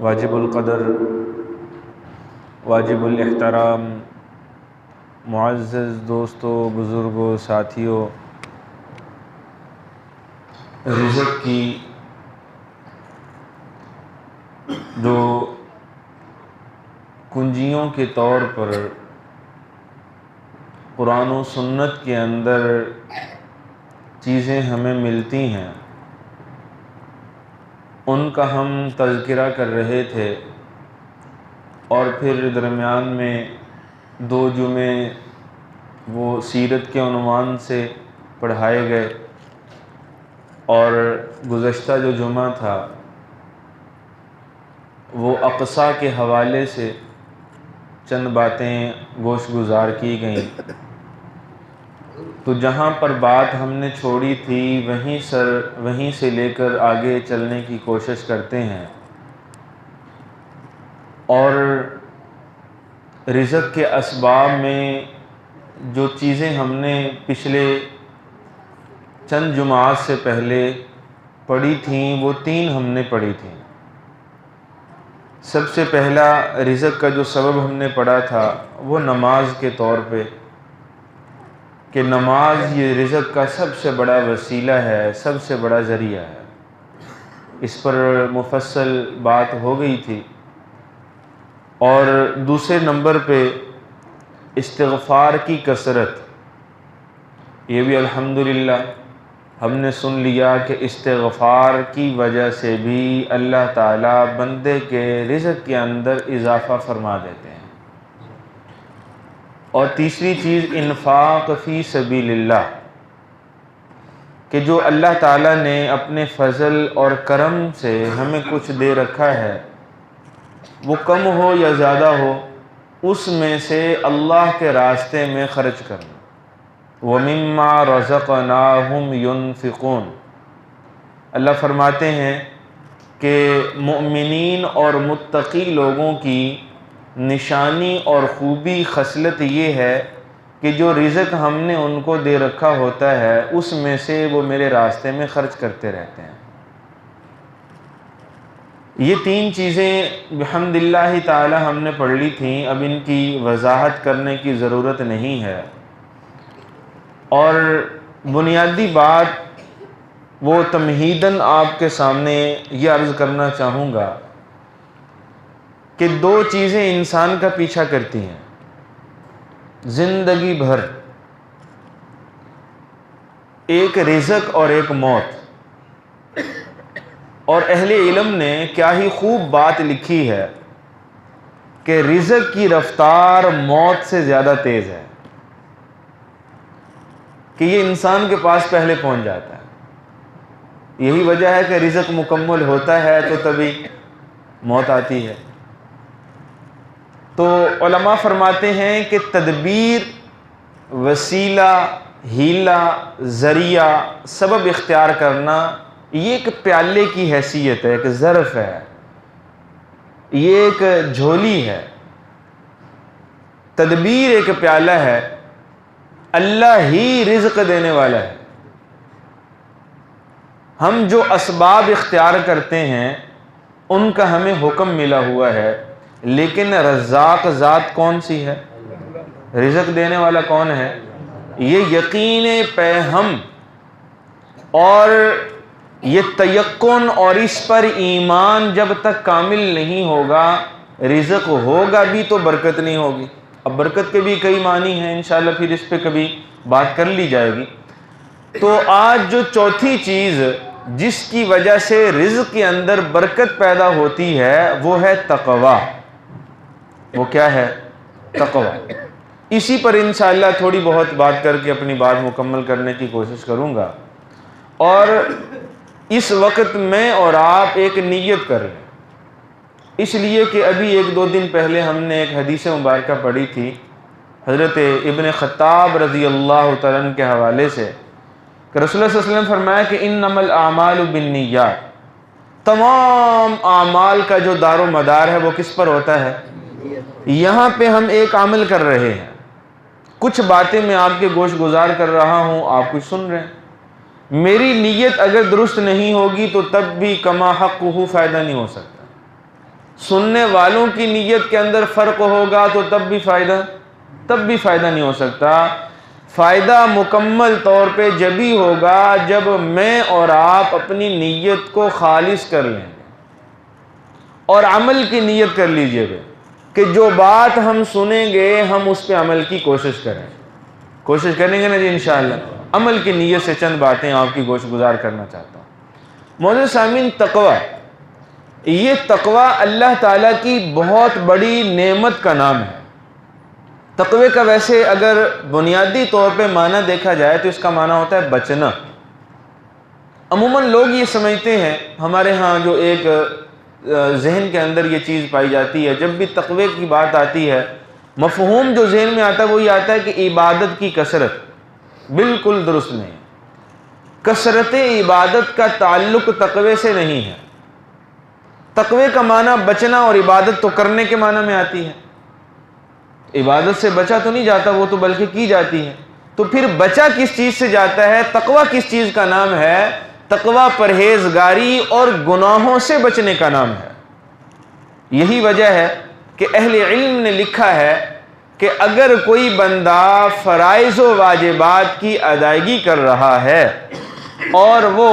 واجب القدر، واجب الاحترام، معزز دوستوں، بزرگوں، ساتھیوں، رزق کی جو کنجیوں کے طور پر قرآن و سنت کے اندر چیزیں ہمیں ملتی ہیں، ان کا ہم تذکرہ کر رہے تھے، اور پھر درمیان میں 2 جمعے وہ سیرت کے عنوان سے پڑھائے گئے، اور گزشتہ جو جمعہ تھا وہ اقصیٰ کے حوالے سے چند باتیں گوش گزار کی گئیں۔ تو جہاں پر بات ہم نے چھوڑی تھی وہیں سے لے کر آگے چلنے کی کوشش کرتے ہیں، اور رزق کے اسباب میں جو چیزیں ہم نے پچھلے چند جمعات سے پہلے پڑھی تھیں وہ 3 ہم نے پڑھی تھیں۔ سب سے پہلا رزق کا جو سبب ہم نے پڑھا تھا وہ نماز کے طور پہ، کہ نماز یہ رزق کا سب سے بڑا وسیلہ ہے، سب سے بڑا ذریعہ ہے۔ اس پر مفصل بات ہو گئی تھی۔ اور دوسرے نمبر پہ استغفار کی کثرت، یہ بھی الحمدللہ ہم نے سن لیا کہ استغفار کی وجہ سے بھی اللہ تعالیٰ بندے کے رزق کے اندر اضافہ فرما دیتے ہیں۔ اور تیسری چیز انفاق فی سبیل اللہ، کہ جو اللہ تعالیٰ نے اپنے فضل اور کرم سے ہمیں کچھ دے رکھا ہے، وہ کم ہو یا زیادہ ہو، اس میں سے اللہ کے راستے میں خرچ کرنا۔ وَمِمَّا رَزَقْنَاهُمْ يُنْفِقُونَ، اللہ فرماتے ہیں کہ مؤمنین اور متقی لوگوں کی نشانی اور خوبی خصلت یہ ہے کہ جو رزق ہم نے ان کو دے رکھا ہوتا ہے اس میں سے وہ میرے راستے میں خرچ کرتے رہتے ہیں۔ یہ 3 چیزیں بحمداللہ تعالی ہم نے پڑھ لی تھیں، اب ان کی وضاحت کرنے کی ضرورت نہیں ہے۔ اور بنیادی بات وہ تمہیداً آپ کے سامنے یہ عرض کرنا چاہوں گا کہ 2 چیزیں انسان کا پیچھا کرتی ہیں زندگی بھر، ایک رزق اور ایک موت۔ اور اہل علم نے کیا ہی خوب بات لکھی ہے کہ رزق کی رفتار موت سے زیادہ تیز ہے، کہ یہ انسان کے پاس پہلے پہنچ جاتا ہے۔ یہی وجہ ہے کہ رزق مکمل ہوتا ہے تو تبھی موت آتی ہے۔ تو علماء فرماتے ہیں کہ تدبیر، وسیلہ، ہیلہ، ذریعہ، سبب اختیار کرنا، یہ ایک پیالے کی حیثیت ہے، ایک ظرف ہے، یہ ایک جھولی ہے۔ تدبیر ایک پیالہ ہے، اللہ ہی رزق دینے والا ہے۔ ہم جو اسباب اختیار کرتے ہیں ان کا ہمیں حکم ملا ہوا ہے، لیکن رزاق ذات کون سی ہے؟ رزق دینے والا کون ہے؟ یہ یقین پہ ہم اور یہ تیقن اور اس پر ایمان جب تک کامل نہیں ہوگا، رزق ہوگا بھی تو برکت نہیں ہوگی۔ اب برکت کے بھی کئی معنی ہیں، انشاءاللہ پھر اس پہ کبھی بات کر لی جائے گی۔ تو آج جو چوتھی چیز جس کی وجہ سے رزق کے اندر برکت پیدا ہوتی ہے وہ ہے تقوی۔ وہ کیا ہے؟ تقوی۔ اسی پر انشاءاللہ تھوڑی بہت بات کر کے اپنی بات مکمل کرنے کی کوشش کروں گا۔ اور اس وقت میں اور آپ ایک نیت کر لیں، اس لیے کہ ابھی 1-2 دن پہلے ہم نے ایک حدیث مبارکہ پڑھی تھی حضرت ابن خطاب رضی اللہ تعالیٰ عنہ کے حوالے سے، کہ رسول اللہ صلی اللہ علیہ وسلم فرمایا کہ انما الاعمال بالنیات، تمام اعمال کا جو دار و مدار ہے وہ کس پر ہوتا ہے؟ یہاں پہ ہم ایک عمل کر رہے ہیں، کچھ باتیں میں آپ کے گوش گزار کر رہا ہوں، آپ کچھ سن رہے ہیں، میری نیت اگر درست نہیں ہوگی تو تب بھی کما حق فائدہ نہیں ہو سکتا۔ سننے والوں کی نیت کے اندر فرق ہوگا تو تب بھی فائدہ نہیں ہو سکتا. فائدہ مکمل طور پہ جبھی ہوگا جب میں اور آپ اپنی نیت کو خالص کر لیں گے اور عمل کی نیت کر لیجئے گا کہ جو بات ہم سنیں گے ہم اس پہ عمل کی کوشش کریں گے نا جی انشاءاللہ. عمل کی نیت سے چند باتیں آپ کی گوش گزار کرنا چاہتا ہوں. معزز سامعین، تقوی، یہ تقوی اللہ تعالیٰ کی بہت بڑی نعمت کا نام ہے. تقوی کا ویسے اگر بنیادی طور پہ معنی دیکھا جائے تو اس کا معنی ہوتا ہے بچنا. عموماً لوگ یہ سمجھتے ہیں، ہمارے ہاں جو ایک ذہن کے اندر یہ چیز پائی جاتی ہے، جب بھی تقوی کی بات آتی ہے مفہوم جو ذہن میں آتا ہے وہ یہ آتا ہے کہ عبادت کی کثرت. بالکل درست نہیں. کثرت عبادت کا تعلق تقوی سے نہیں ہے. تقوی کا معنی بچنا اور عبادت تو کرنے کے معنی میں آتی ہے. عبادت سے بچا تو نہیں جاتا، وہ تو بلکہ کی جاتی ہے. تو پھر بچا کس چیز سے جاتا ہے؟ تقوی کس چیز کا نام ہے؟ تقوی پرہیزگاری اور گناہوں سے بچنے کا نام ہے. یہی وجہ ہے کہ اہل علم نے لکھا ہے کہ اگر کوئی بندہ فرائض و واجبات کی ادائیگی کر رہا ہے اور وہ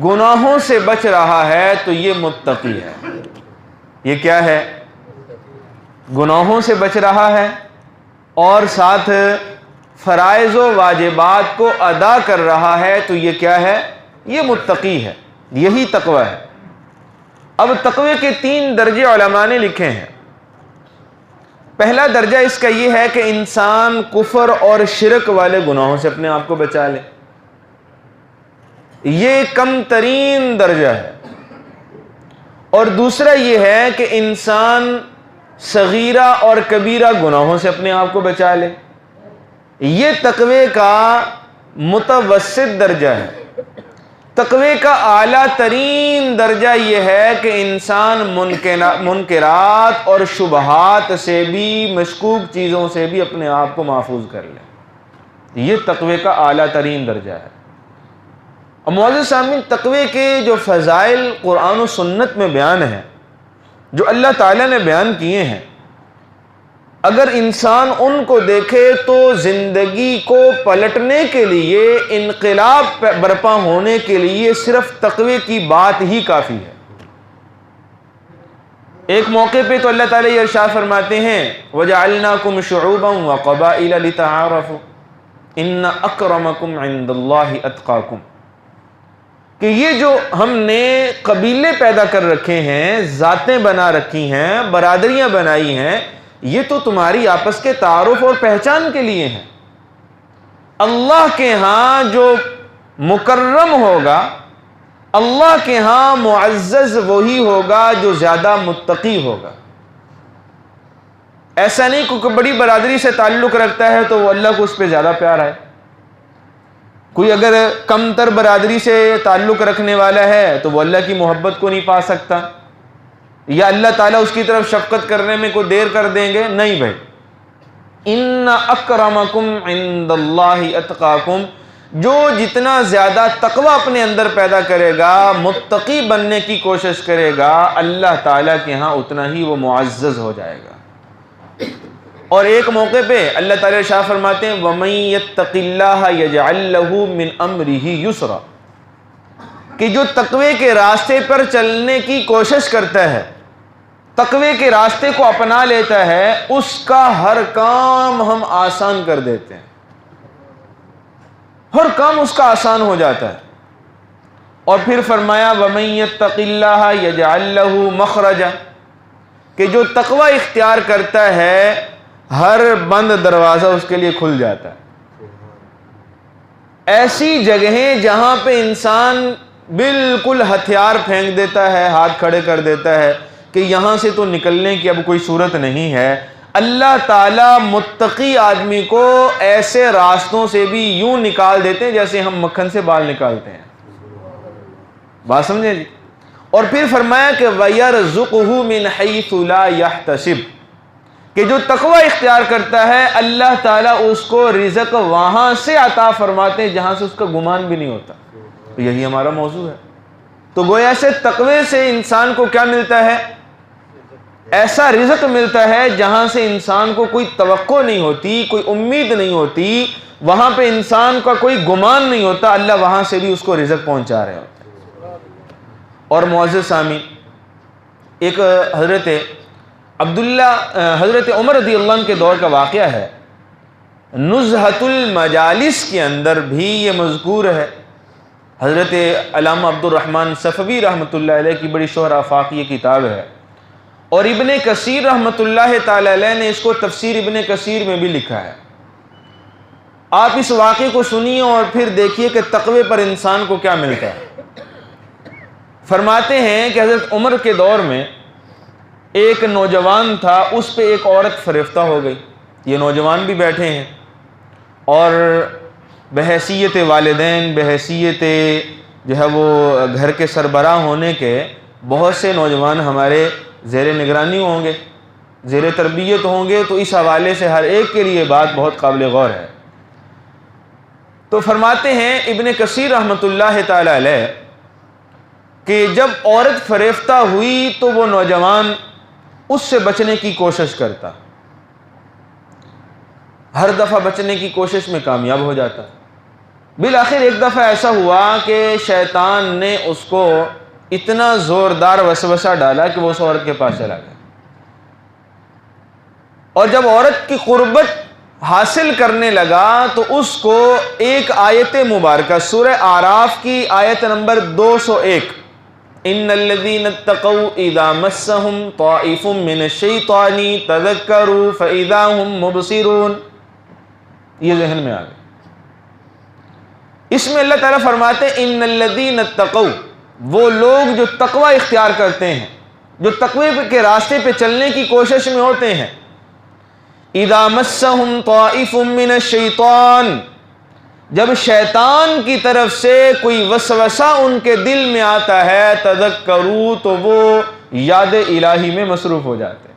گناہوں سے بچ رہا ہے تو یہ متقی ہے. یہ کیا ہے؟ گناہوں سے بچ رہا ہے اور ساتھ فرائض و واجبات کو ادا کر رہا ہے تو یہ کیا ہے؟ یہ متقی ہے. یہی تقوی ہے. اب تقوی کے 3 درجے علماء نے لکھے ہیں. پہلا درجہ اس کا یہ ہے کہ انسان کفر اور شرک والے گناہوں سے اپنے آپ کو بچا لے. یہ کم ترین درجہ ہے. اور دوسرا یہ ہے کہ انسان صغیرہ اور کبیرہ گناہوں سے اپنے آپ کو بچا لے. یہ تقوی کا متوسط درجہ ہے. تقوی کا اعلیٰ ترین درجہ یہ ہے کہ انسان منکرات اور شبہات سے بھی، مشکوک چیزوں سے بھی اپنے آپ کو محفوظ کر لے. یہ تقوی کا اعلیٰ ترین درجہ ہے. اور معزز سامعین، تقوی کے جو فضائل قرآن و سنت میں بیان ہیں، جو اللہ تعالیٰ نے بیان کیے ہیں، اگر انسان ان کو دیکھے تو زندگی کو پلٹنے کے لیے، انقلاب برپا ہونے کے لیے صرف تقوی کی بات ہی کافی ہے. ایک موقع پہ تو اللہ تعالیٰ یہ ارشاد فرماتے ہیں وَجَعَلْنَاكُمْ شُعُوبًا وَقَبَائِلَ لِتَعَارَفُوا إِنَّ أَكْرَمَكُمْ عِنْدَ اللَّهِ أَتْقَاكُمْ، کہ یہ جو ہم نے قبیلے پیدا کر رکھے ہیں، ذاتیں بنا رکھی ہیں، برادریاں بنائی ہیں، یہ تو تمہاری آپس کے تعارف اور پہچان کے لیے ہیں. اللہ کے ہاں جو مکرم ہوگا، اللہ کے ہاں معزز وہی ہوگا جو زیادہ متقی ہوگا. ایسا نہیں کہ کوئی بڑی برادری سے تعلق رکھتا ہے تو وہ اللہ کو اس پہ زیادہ پیار ہے. کوئی اگر کم تر برادری سے تعلق رکھنے والا ہے تو وہ اللہ کی محبت کو نہیں پا سکتا، یا اللہ تعالیٰ اس کی طرف شفقت کرنے میں کوئی دیر کر دیں گے. نہیں بھائی، ان اکرمکم عند اللہ اتقاکم، جو جتنا زیادہ تقوی اپنے اندر پیدا کرے گا، متقی بننے کی کوشش کرے گا، اللہ تعالیٰ کے ہاں اتنا ہی وہ معزز ہو جائے گا. اور ایک موقع پہ اللہ تعالیٰ ارشاد فرماتے ہیں وَمَن يَتَّقِ اللَّهَ يَجْعَل لَّهُ مِنْ أَمْرِهِ يُسْرًا، کہ جو تقوی کے راستے پر چلنے کی کوشش کرتا ہے، تقوی کے راستے کو اپنا لیتا ہے، اس کا ہر کام ہم آسان کر دیتے ہیں. ہر کام اس کا آسان ہو جاتا ہے. اور پھر فرمایا وَمَن يَتَّقِ اللَّهَ يَجْعَل لَّهُ مَخْرَجًا، کہ جو تقوی اختیار کرتا ہے ہر بند دروازہ اس کے لیے کھل جاتا ہے. ایسی جگہیں جہاں پہ انسان بالکل ہتھیار پھینک دیتا ہے، ہاتھ کھڑے کر دیتا ہے کہ یہاں سے تو نکلنے کی اب کوئی صورت نہیں ہے، اللہ تعالیٰ متقی آدمی کو ایسے راستوں سے بھی یوں نکال دیتے ہیں جیسے ہم مکھن سے بال نکالتے ہیں. بات سمجھیں جی. اور پھر فرمایا کہ وَيَرْزُقُهُ مِنْ حَيْثُ لَا يَحْتَسِبُ، کہ جو تقوی اختیار کرتا ہے اللہ تعالیٰ اس کو رزق وہاں سے عطا فرماتے ہیں جہاں سے اس کا گمان بھی نہیں ہوتا. یہی ہمارا موضوع ہے. تو گویا سے تقوی سے انسان کو کیا ملتا ہے؟ ایسا رزق ملتا ہے جہاں سے انسان کو کوئی توقع نہیں ہوتی، کوئی امید نہیں ہوتی، وہاں پہ انسان کا کوئی گمان نہیں ہوتا، اللہ وہاں سے بھی اس کو رزق پہنچا رہے ہوتے ہیں۔ اور معزز سامعین، ایک حضرت عمر رضی اللہ عنہ کے دور کا واقعہ ہے، نزہۃ المجالس کے اندر بھی یہ مذکور ہے۔ حضرت علامہ عبد الرحمن صفوی رحمۃ اللہ علیہ کی بڑی شہرہ آفاق یہ کتاب ہے، اور ابن کثیر رحمۃ اللہ تعالی علیہ نے اس کو تفسیر ابن کثیر میں بھی لکھا ہے۔ آپ اس واقعے کو سنیے اور پھر دیکھیے کہ تقوی پر انسان کو کیا ملتا ہے۔ فرماتے ہیں کہ حضرت عمر کے دور میں ایک نوجوان تھا، اس پہ ایک عورت فریفتہ ہو گئی۔ یہ نوجوان بھی بیٹھے ہیں اور بحیثیت والدین، بحیثیت جو ہے وہ گھر کے سربراہ ہونے کے بہت سے نوجوان ہمارے زیر نگرانی ہوں گے، زیر تربیت ہوں گے، تو اس حوالے سے ہر ایک کے لیے بات بہت قابل غور ہے۔ تو فرماتے ہیں ابن کثیر رحمۃ اللہ تعالی علیہ کہ جب عورت فریفتہ ہوئی تو وہ نوجوان اس سے بچنے کی کوشش کرتا، ہر دفعہ بچنے کی کوشش میں کامیاب ہو جاتا۔ بالآخر ایک دفعہ ایسا ہوا کہ شیطان نے اس کو اتنا زوردار وسوسہ ڈالا کہ وہ اس عورت کے پاس چلا گیا، اور جب عورت کی قربت حاصل کرنے لگا تو اس کو ایک آیت مبارکہ سورہ اعراف کی آیت نمبر 201، ان الذین اتقوا اذا مسهم طائف من الشیطان تذکروا فاذا هم مبصرون، یہ ذہن میں آ گیا۔ اس میں اللہ تعالیٰ فرماتے ہیں ان الذین اتقوا، وہ لوگ جو تقوی اختیار کرتے ہیں، جو تقوی کے راستے پہ چلنے کی کوشش میں ہوتے ہیں، اذا مسهم طائف من الشیطان، جب شیطان کی طرف سے کوئی وسوسہ ان کے دل میں آتا ہے، تذکروا، تو وہ یاد الہی میں مصروف ہو جاتے ہیں،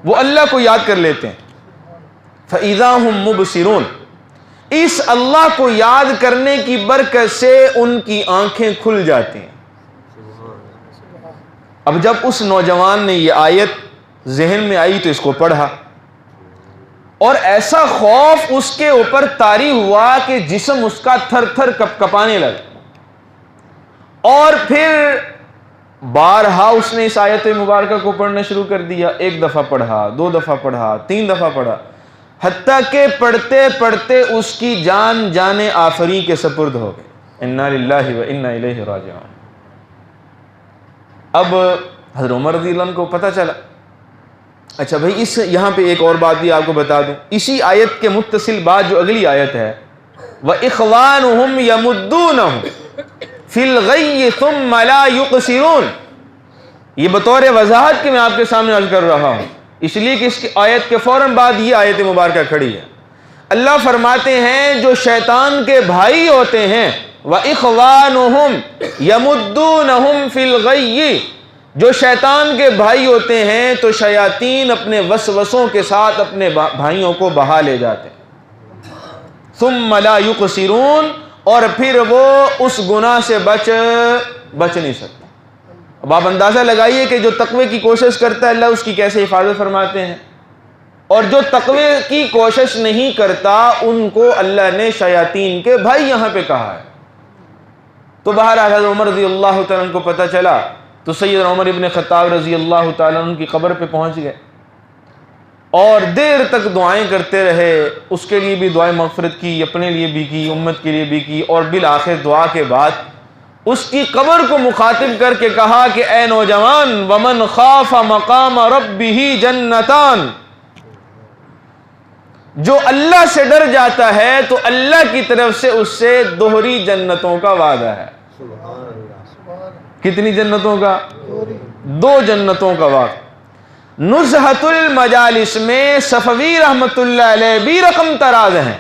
وہ اللہ کو یاد کر لیتے ہیں۔ فَإِذَا هُمْ مُبْصِرُونَ، اس اللہ کو یاد کرنے کی برکت سے ان کی آنکھیں کھل جاتی ہیں۔ اب جب اس نوجوان نے یہ آیت ذہن میں آئی تو اس کو پڑھا، اور ایسا خوف اس کے اوپر طاری ہوا کہ جسم اس کا تھر تھر کپانے لگا، اور پھر بارہا اس نے اس آیت مبارکہ کو پڑھنا شروع کر دیا۔ ایک دفعہ پڑھا، دو دفعہ پڑھا، تین دفعہ پڑھا، حتیٰ کہ پڑھتے پڑھتے اس کی جان جانے آفریں کے سپرد ہو گئے۔ انا للہ و انا الیہ راجعون۔ اب حضرت عمر رضی اللہ عنہ کو پتہ چلا۔ اچھا بھائی، اس یہاں پہ ایک اور بات بھی آپ کو بتا دوں، اسی آیت کے متصل بات جو اگلی آیت ہے، وَإِخْوَانُهُمْ يَمُدُّونَهُمْ فِي الْغَيِّ ثُمَّ لَا يُقْصِرُونَ، یہ بطور وضاحت کے میں آپ کے سامنے عرض کر رہا ہوں، اس لیے کہ اس کی آیت کے فوراً بعد یہ آیت مبارکہ کھڑی ہے۔ اللہ فرماتے ہیں جو شیطان کے بھائی ہوتے ہیں، وَإِخْوَانُهُمْ يَمُدُّونَهُمْ فِي الْغَيِّ، جو شیطان کے بھائی ہوتے ہیں تو شیاطین اپنے وسوسوں کے ساتھ اپنے بھائیوں کو بہا لے جاتے ہیں۔ ثُمَّ لَا يُقْصِرُونَ، اور پھر وہ اس گناہ سے بچ نہیں سکتا۔ اب آپ اندازہ لگائیے کہ جو تقوی کی کوشش کرتا ہے اللہ اس کی کیسے حفاظت فرماتے ہیں، اور جو تقوی کی کوشش نہیں کرتا ان کو اللہ نے شیاطین کے بھائی یہاں پہ کہا ہے۔ تو بہرحال حضرت عمر رضی اللہ تعالیٰ عنہ کو پتہ چلا تو سیدنا عمر ابن خطاب رضی اللہ تعالیٰ عنہ کی قبر پہ پہنچ گئے، اور دیر تک دعائیں کرتے رہے، اس کے لیے بھی دعائیں مغفرت کی، اپنے لیے بھی کی، امت کے لیے بھی کی، اور بالآخر دعا کے بعد اس کی قبر کو مخاطب کر کے کہا کہ اے نوجوان، وَمَنْ خَافَ مَقَامَ رَبِّهِ جَنَّتَانِ، جو اللہ سے ڈر جاتا ہے تو اللہ کی طرف سے اس سے دوہری جنتوں کا وعدہ ہے۔ کتنی جنتوں کا؟ 2 جنتوں کا وعدہ۔ نزہۃ المجالس میں صفوی رحمت اللہ علیہ بھی رقم تراز ہیں،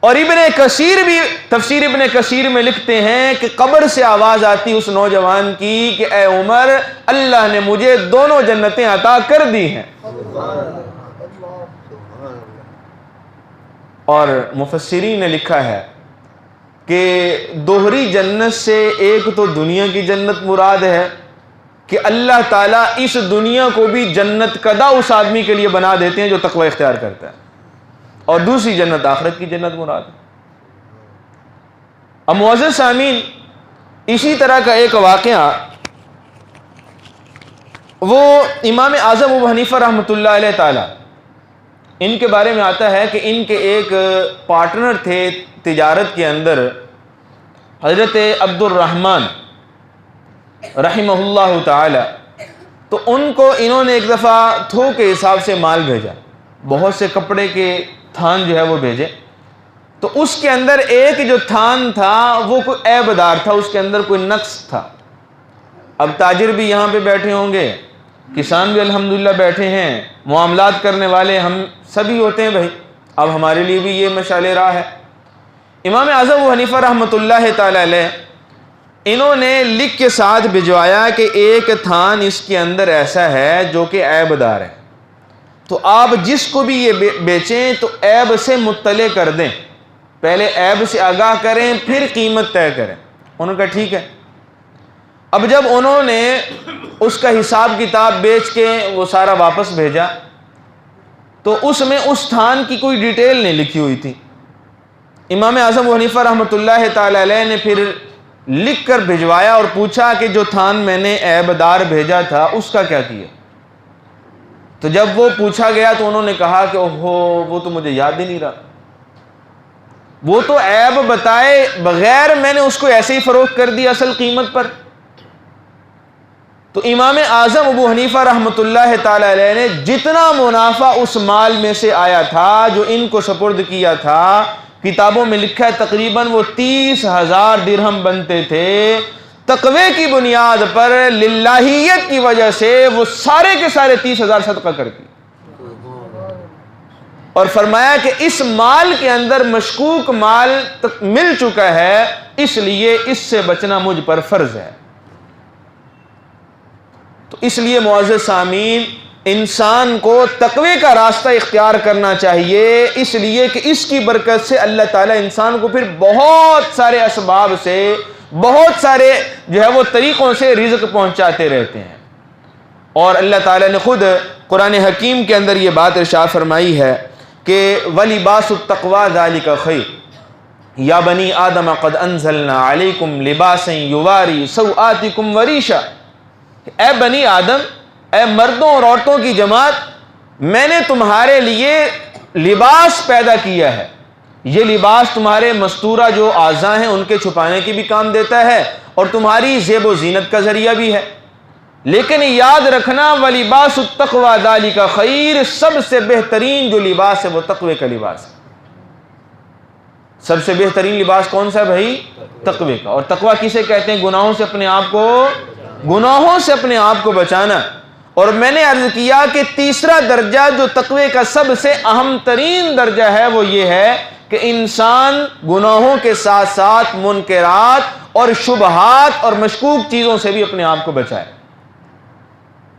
اور ابن کثیر بھی تفسیر ابن کثیر میں لکھتے ہیں کہ قبر سے آواز آتی اس نوجوان کی کہ اے عمر، اللہ نے مجھے 2 جنتیں عطا کر دی ہیں۔ اور مفسرین نے لکھا ہے کہ دوہری جنت سے ایک تو دنیا کی جنت مراد ہے، کہ اللہ تعالیٰ اس دنیا کو بھی جنت کدہ اس آدمی کے لیے بنا دیتے ہیں جو تقوی اختیار کرتا ہے، اور دوسری جنت آخرت کی جنت مراد ہے۔ اب معزز سامعین، اسی طرح کا ایک واقعہ وہ امام اعظم ابو حنیفہ رحمۃ اللہ علیہ تعالی، ان کے بارے میں آتا ہے کہ ان کے ایک پارٹنر تھے تجارت کے اندر، حضرت عبد الرحمن رحمہ اللہ تعالی۔ تو ان کو انہوں نے ایک دفعہ تھوک کے حساب سے مال بھیجا، بہت سے کپڑے کے تھان جو ہے وہ بھیجے، تو اس کے اندر ایک جو تھان تھا وہ کوئی عیب دار تھا، اس کے اندر کوئی نقص تھا۔ اب تاجر بھی یہاں پہ بیٹھے ہوں گے، کسان بھی الحمدللہ بیٹھے ہیں، معاملات کرنے والے ہم سبھی ہوتے ہیں بھائی، اب ہمارے لیے بھی یہ مشعل راہ ہے۔ امام اعظم ابو حنیفہ رحمۃ اللہ تعالی علیہ انہوں نے لکھ کے ساتھ بھجوایا کہ ایک تھان اس کے اندر ایسا ہے جو کہ عیب دار ہے، تو آپ جس کو بھی یہ بیچیں تو عیب سے مطلع کر دیں، پہلے عیب سے آگاہ کریں پھر قیمت طے کریں۔ انہوں نے کہا ٹھیک ہے۔ اب جب انہوں نے اس کا حساب کتاب بیچ کے وہ سارا واپس بھیجا تو اس میں اس تھان کی کوئی ڈیٹیل نہیں لکھی ہوئی تھی۔ امام اعظم ابو حنیفہ رحمۃ اللہ تعالی علیہ نے پھر لکھ کر بھجوایا اور پوچھا کہ جو تھان میں نے عیب دار بھیجا تھا اس کا کیا کیا؟ تو جب وہ پوچھا گیا تو انہوں نے کہا کہ اوہو وہ تو مجھے یاد ہی نہیں رہا، وہ تو عیب بتائے بغیر میں نے اس کو ایسے ہی فروخت کر دیا اصل قیمت پر۔ تو امام اعظم ابو حنیفہ رحمۃ اللہ تعالی علیہ نے جتنا منافع اس مال میں سے آیا تھا جو ان کو سپرد کیا تھا، کتابوں میں لکھا ہے تقریباً وہ 30,000 درہم بنتے تھے، تقوی کی بنیاد پر للہیت کی وجہ سے وہ سارے کے سارے 30,000 صدقہ کر دی، اور فرمایا کہ اس مال کے اندر مشکوک مال مل چکا ہے، اس لیے اس سے بچنا مجھ پر فرض ہے۔ تو اس لیے معزز سامعین، انسان کو تقوی کا راستہ اختیار کرنا چاہیے، اس لیے کہ اس کی برکت سے اللہ تعالیٰ انسان کو پھر بہت سارے اسباب سے، بہت سارے جو ہے وہ طریقوں سے رزق پہنچاتے رہتے ہیں۔ اور اللہ تعالیٰ نے خود قرآن حکیم کے اندر یہ بات ارشاد فرمائی ہے کہ وَلِبَاسُ التَّقْوَى ذَلِكَ خَيْرٌ یا بنی آدم قد انزلنا علیکم لباسا یواری سوآتکم وریشا، اے بنی آدم، اے مردوں اور عورتوں کی جماعت، میں نے تمہارے لیے لباس پیدا کیا ہے، یہ لباس تمہارے مستورہ جو اعضاء ہیں ان کے چھپانے کی بھی کام دیتا ہے اور تمہاری زیب و زینت کا ذریعہ بھی ہے، لیکن یاد رکھنا وَلِبَاسُ التَّقْوَى ذَلِكَ خَيْرٌ، سب سے بہترین جو لباس ہے وہ تقوی کا لباس ہے۔ سب سے بہترین لباس کون سا ہے بھائی؟ تقوی کا۔ اور تقوی کسے کہتے ہیں؟ گناہوں سے اپنے آپ کو بچانا۔ اور میں نے عرض کیا کہ تیسرا درجہ جو تقوی کا سب سے اہم ترین درجہ ہے وہ یہ ہے کہ انسان گناہوں کے ساتھ ساتھ منکرات اور شبہات اور مشکوک چیزوں سے بھی اپنے آپ کو بچائے۔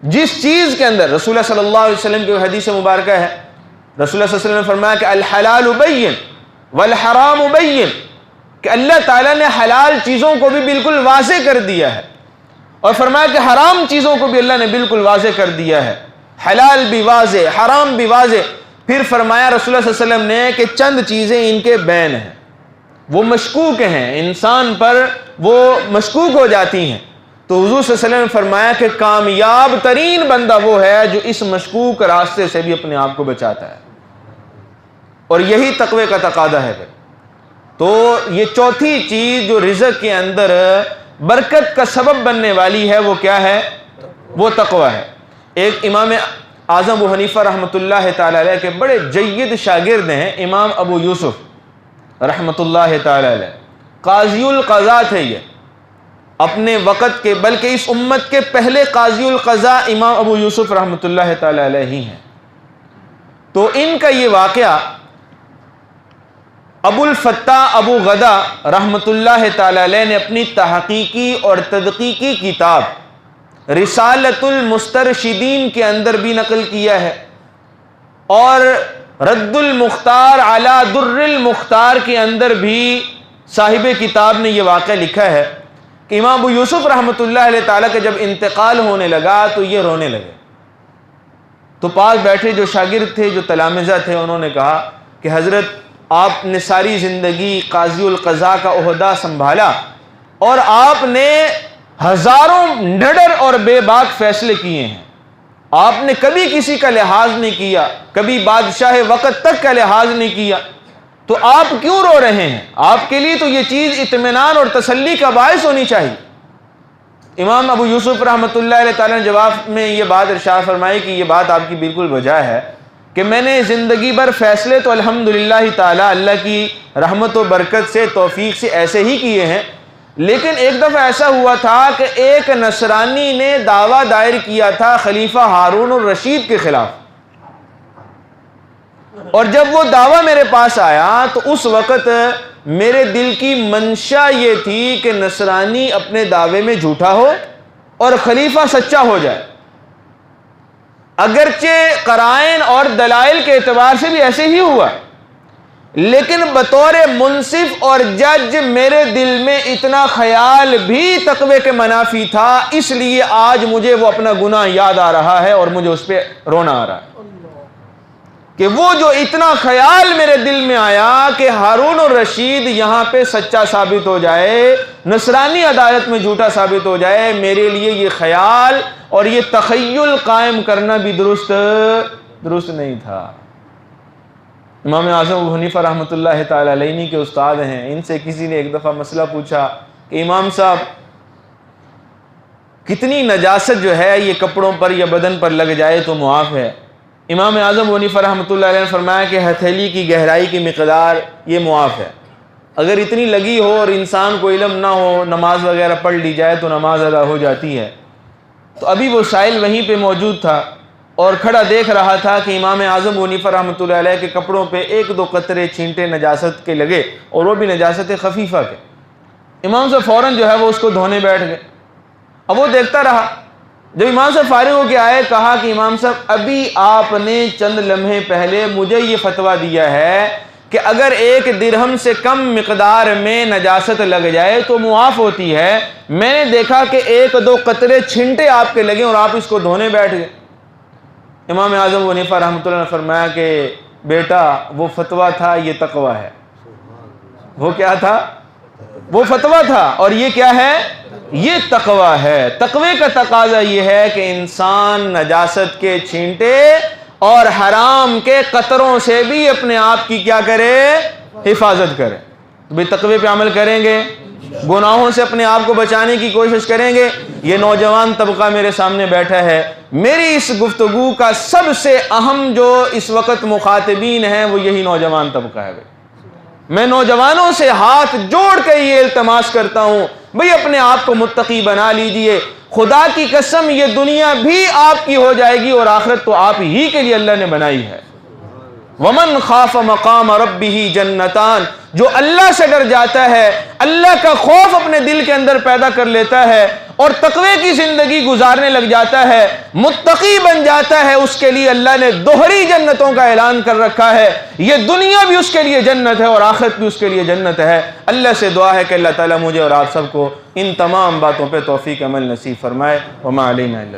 جس چیز کے اندر رسول اللہ صلی اللہ علیہ وسلم کی حدیث مبارکہ ہے، رسول اللہ صلی اللہ علیہ وسلم نے فرمایا کہ الحلال بین والحرام بین، کہ اللہ تعالیٰ نے حلال چیزوں کو بھی بالکل واضح کر دیا ہے اور فرمایا کہ حرام چیزوں کو بھی اللہ نے بالکل واضح کر دیا ہے، حلال بھی واضح حرام بھی واضح۔ پھر فرمایا رسول اللہ صلی اللہ علیہ وسلم نے کہ چند چیزیں ان کے بین ہیں، وہ مشکوک ہیں، انسان پر وہ مشکوک ہو جاتی ہیں، تو حضور صلی اللہ علیہ وسلم نے فرمایا کہ کامیاب ترین بندہ وہ ہے جو اس مشکوک راستے سے بھی اپنے آپ کو بچاتا ہے، اور یہی تقوی کا تقاضا ہے۔ تو یہ چوتھی چیز جو رزق کے اندر برکت کا سبب بننے والی ہے وہ کیا ہے؟ وہ تقوی ہے۔ ایک امام اعظم ابو حنیفہ رحمۃ اللہ تعالی علیہ کے بڑے جید شاگرد ہیں امام ابو یوسف رحمۃ اللہ تعالی علیہ، قاضی القضاء تھے یہ اپنے وقت کے، بلکہ اس امت کے پہلے قاضی القضاء امام ابو یوسف رحمۃ اللہ تعالی علیہ ہی ہیں۔ تو ان کا یہ واقعہ ابو الفتح ابو غدا رحمۃ اللہ تعالی علیہ نے اپنی تحقیقی اور تدقیقی کتاب رسالۃ المسترشدین کے اندر بھی نقل کیا ہے، اور رد المختار علی در المختار کے اندر بھی صاحب کتاب نے یہ واقعہ لکھا ہے کہ امام ابو یوسف رحمۃ اللہ علیہ تعالیٰ کا جب انتقال ہونے لگا تو یہ رونے لگے. تو پاس بیٹھے جو شاگرد تھے, جو تلامذہ تھے, انہوں نے کہا کہ حضرت آپ نے ساری زندگی قاضی القضاء کا عہدہ سنبھالا اور آپ نے ہزاروں نڈر اور بے باک فیصلے کیے ہیں, آپ نے کبھی کسی کا لحاظ نہیں کیا, کبھی بادشاہ وقت تک کا لحاظ نہیں کیا, تو آپ کیوں رو رہے ہیں؟ آپ کے لیے تو یہ چیز اطمینان اور تسلی کا باعث ہونی چاہیے. امام ابو یوسف رحمۃ اللہ علیہ تعالیٰ نے جواب میں یہ بات ارشاد فرمائی کہ یہ بات آپ کی بالکل بجا ہے کہ میں نے زندگی بھر فیصلے تو الحمدللہ تعالیٰ اللہ کی رحمت و برکت سے, توفیق سے ایسے ہی کیے ہیں, لیکن ایک دفعہ ایسا ہوا تھا کہ ایک نصرانی نے دعویٰ دائر کیا تھا خلیفہ ہارون الرشید کے خلاف, اور جب وہ دعویٰ میرے پاس آیا تو اس وقت میرے دل کی منشا یہ تھی کہ نصرانی اپنے دعوے میں جھوٹا ہو اور خلیفہ سچا ہو جائے. اگرچہ قرائن اور دلائل کے اعتبار سے بھی ایسے ہی ہوا, لیکن بطور منصف اور جج میرے دل میں اتنا خیال بھی تقوی کے منافی تھا, اس لیے آج مجھے وہ اپنا گناہ یاد آ رہا ہے اور مجھے اس پہ رونا آ رہا ہے کہ وہ جو اتنا خیال میرے دل میں آیا کہ ہارون الرشید یہاں پہ سچا ثابت ہو جائے, نصرانی عدالت میں جھوٹا ثابت ہو جائے, میرے لیے یہ خیال اور یہ تخیل قائم کرنا بھی درست نہیں تھا. امام اعظم ابو حنیفہ رحمۃ اللہ تعالی علیہ کے استاد ہیں, ان سے کسی نے ایک دفعہ مسئلہ پوچھا کہ امام صاحب کتنی نجاست جو ہے یہ کپڑوں پر یا بدن پر لگ جائے تو معاف ہے؟ امام اعظم ابو حنیفہ رحمۃ اللہ علیہ نے فرمایا کہ ہتھیلی کی گہرائی کی مقدار یہ معاف ہے, اگر اتنی لگی ہو اور انسان کو علم نہ ہو, نماز وغیرہ پڑھ لی جائے تو نماز ادا ہو جاتی ہے. تو ابھی وہ سائل وہیں پہ موجود تھا اور کھڑا دیکھ رہا تھا کہ امام اعظم ابو حنیفہ رحمۃ اللہ علیہ کے کپڑوں پہ ایک دو قطرے چھینٹے نجاست کے لگے, اور وہ بھی نجاست خفیفہ کے. امام صاحب فوراً جو ہے وہ اس کو دھونے بیٹھ گئے. اب وہ دیکھتا رہا, جب امام صاحب فارغ ہو کے آئے کہا کہ امام صاحب ابھی آپ نے چند لمحے پہلے مجھے یہ فتویٰ دیا ہے کہ اگر ایک درہم سے کم مقدار میں نجاست لگ جائے تو معاف ہوتی ہے, میں نے دیکھا کہ ایک دو قطرے چھینٹے آپ کے لگے اور آپ اس کو دھونے بیٹھ گئے. امام اعظم ابو حنیفہ رحمۃ اللہ نے فرمایا کہ بیٹا وہ فتویٰ تھا, یہ تقویٰ ہے. وہ کیا تھا؟ وہ فتویٰ تھا, اور یہ کیا ہے؟ یہ تقویٰ ہے. تقوی کا تقاضا یہ ہے کہ انسان نجاست کے چھینٹے اور حرام کے قطروں سے بھی اپنے آپ کی کیا کرے؟ حفاظت کرے. تو بھی تقوی پہ عمل کریں گے, گناہوں سے اپنے آپ کو بچانے کی کوشش کریں گے. یہ نوجوان طبقہ میرے سامنے بیٹھا ہے, میری اس گفتگو کا سب سے اہم جو اس وقت مخاطبین ہیں وہ یہی نوجوان طبقہ ہے. میں نوجوانوں سے ہاتھ جوڑ کے یہ التماس کرتا ہوں, بھئی اپنے آپ کو متقی بنا لیجئے. خدا کی قسم یہ دنیا بھی آپ کی ہو جائے گی اور آخرت تو آپ ہی کے لیے اللہ نے بنائی ہے. ومن خاف مقام ربہ جنتان, جو اللہ سے ڈر جاتا ہے, اللہ کا خوف اپنے دل کے اندر پیدا کر لیتا ہے اور تقوی کی زندگی گزارنے لگ جاتا ہے, متقی بن جاتا ہے, اس کے لیے اللہ نے دوہری جنتوں کا اعلان کر رکھا ہے. یہ دنیا بھی اس کے لیے جنت ہے اور آخرت بھی اس کے لیے جنت ہے. اللہ سے دعا ہے کہ اللہ تعالیٰ مجھے اور آپ سب کو ان تمام باتوں پہ توفیق عمل نصیب فرمائے. وما علینا الا